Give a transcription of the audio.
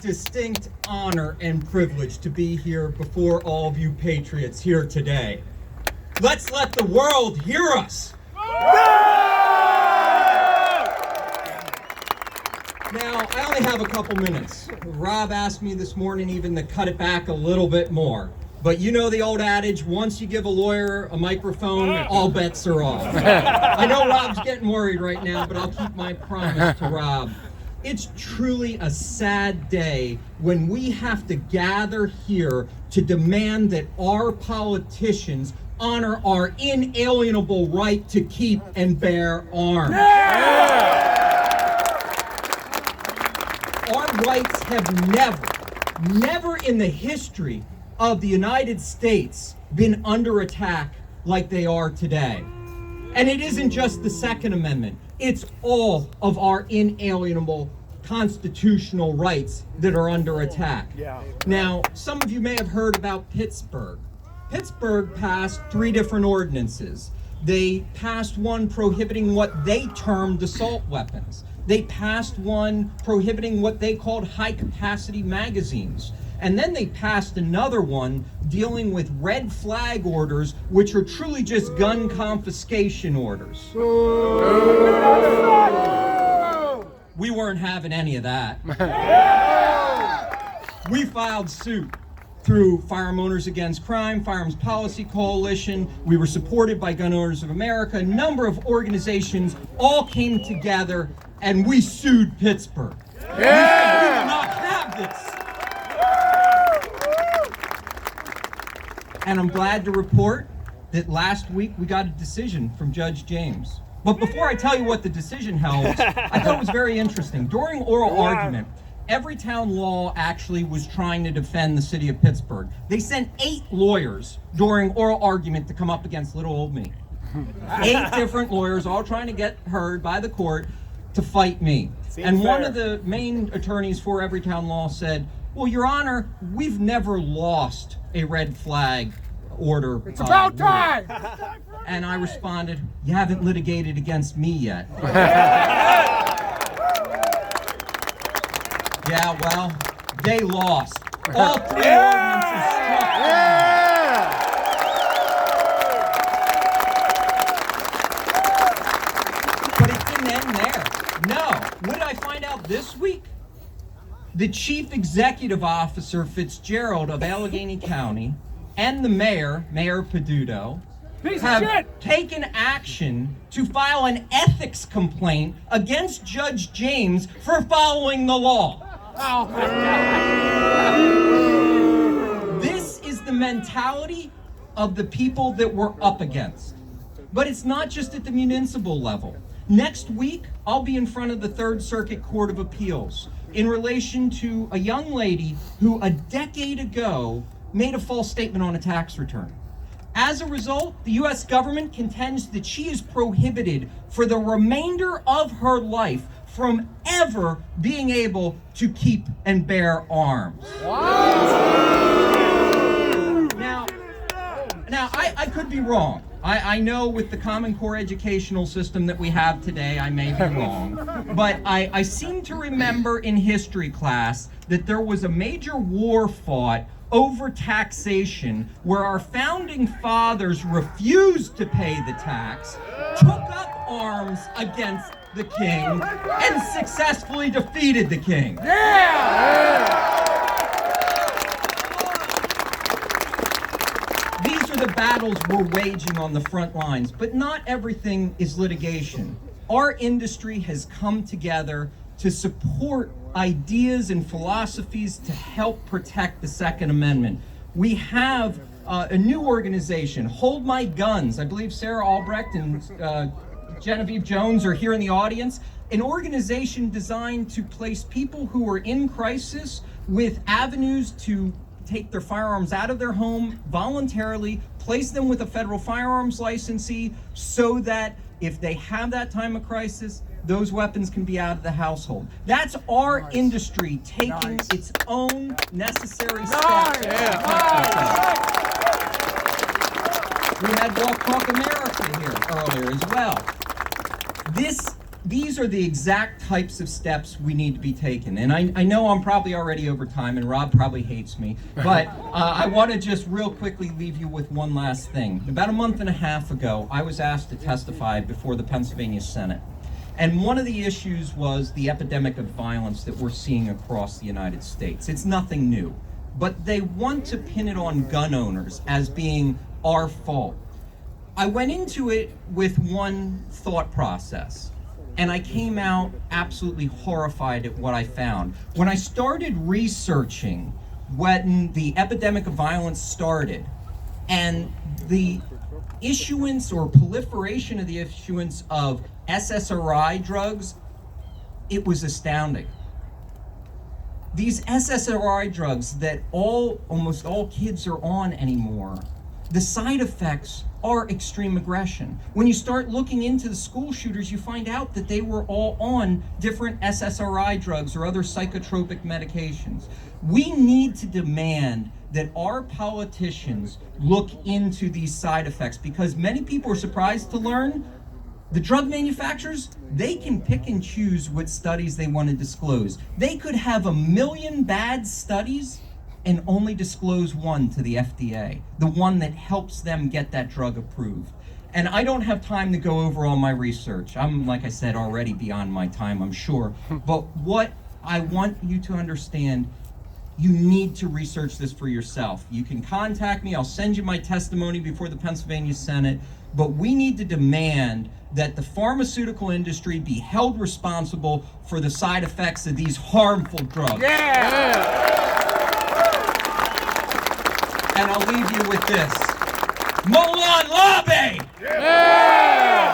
distinct honor and privilege to be here before all of you patriots here today. Let's let the world hear us. Now, I only have a couple minutes. Rob asked me this morning even to cut it back a little bit more. But you know the old adage, once you give a lawyer a microphone, all bets are off. I know Rob's getting worried right now, but I'll keep my promise to Rob. It's truly a sad day when we have to gather here to demand that our politicians honor our inalienable right to keep and bear arms. Our rights have never in the history of the United States been under attack like they are today. And it isn't just the Second Amendment, it's all of our inalienable constitutional rights that are under attack. Now, some of you may have heard about Pittsburgh. Pittsburgh passed 3 different ordinances. They passed one prohibiting what they termed assault weapons. They passed one prohibiting what they called high-capacity magazines. And then they passed another one dealing with red flag orders, which are truly just gun confiscation orders. We weren't having any of that. We filed suit through Firearm Owners Against Crime, Firearms Policy Coalition. We were supported by Gun Owners of America. A number of organizations all came together and we sued Pittsburgh. We said, we will not have this. And I'm glad to report that last week we got a decision from Judge James. But before I tell you what the decision held, I thought it was very interesting. During oral argument, Everytown Law actually was trying to defend the city of Pittsburgh. They sent 8 lawyers during oral argument to come up against little old me. 8 different lawyers all trying to get heard by the court to fight me. And one of the main attorneys for Everytown Law said, well, Your Honor, we've never lost a red flag order. It's about time! And I responded, you haven't litigated against me yet. Yeah, well, they lost. All 3 ordinances struck down. But it didn't end there. No. What did I find out this week? The Chief Executive Officer, Fitzgerald of Allegheny County, and the mayor, Mayor Peduto, have taken action to file an ethics complaint against Judge James for following the law. This is the mentality of the people that we're up against. But it's not just at the municipal level. Next week, I'll be in front of the Third Circuit Court of Appeals in relation to a young lady who a decade ago made a false statement on a tax return. As a result, the U.S. government contends that she is prohibited for the remainder of her life from ever being able to keep and bear arms. Now, I could be wrong. I know with the Common Core educational system that we have today, I may be wrong. But I seem to remember in history class that there was a major war fought over taxation where our founding fathers refused to pay the tax, took up arms against the king, and successfully defeated the king. These are the battles we're waging on the front lines, but not everything is litigation. Our industry has come together to support ideas and philosophies to help protect the Second Amendment. We have a new organization, Hold My Guns. I believe Sarah Albrecht and Genevieve Jones are here in the audience. An organization designed to place people who are in crisis with avenues to take their firearms out of their home voluntarily, place them with a federal firearms licensee so that if they have that time of crisis, those weapons can be out of the household. That's our industry taking its own necessary steps. We had Walk Talk America here earlier as well. This these are the exact types of steps we need to be taking. And I know I'm probably already over time, and Rob probably hates me, but I want to just real quickly leave you with one last thing. About a month and a half ago, I was asked to testify before the Pennsylvania Senate. And one of the issues was the epidemic of violence that we're seeing across the United States. It's nothing new, but they want to pin it on gun owners as being our fault. I went into it with one thought process, and I came out absolutely horrified at what I found. When I started researching when the epidemic of violence started and the issuance or proliferation of the issuance of SSRI drugs, it was astounding. These SSRI drugs that almost all kids are on anymore, the side effects are extreme aggression. When you start looking into the school shooters, you find out that they were all on different SSRI drugs or other psychotropic medications. We need to demand that our politicians look into these side effects, because many people are surprised to learn the drug manufacturers, they can pick and choose what studies they want to disclose. They could have 1 million bad studies and only disclose one to the FDA, the one that helps them get that drug approved. And I don't have time to go over all my research. I'm, like I said, already beyond my time, I'm sure. But what I want you to understand, you need to research this for yourself. You can contact me, I'll send you my testimony before the Pennsylvania Senate, but we need to demand that the pharmaceutical industry be held responsible for the side effects of these harmful drugs. Yeah! And I'll leave you with this. Molon Lobby! Yeah!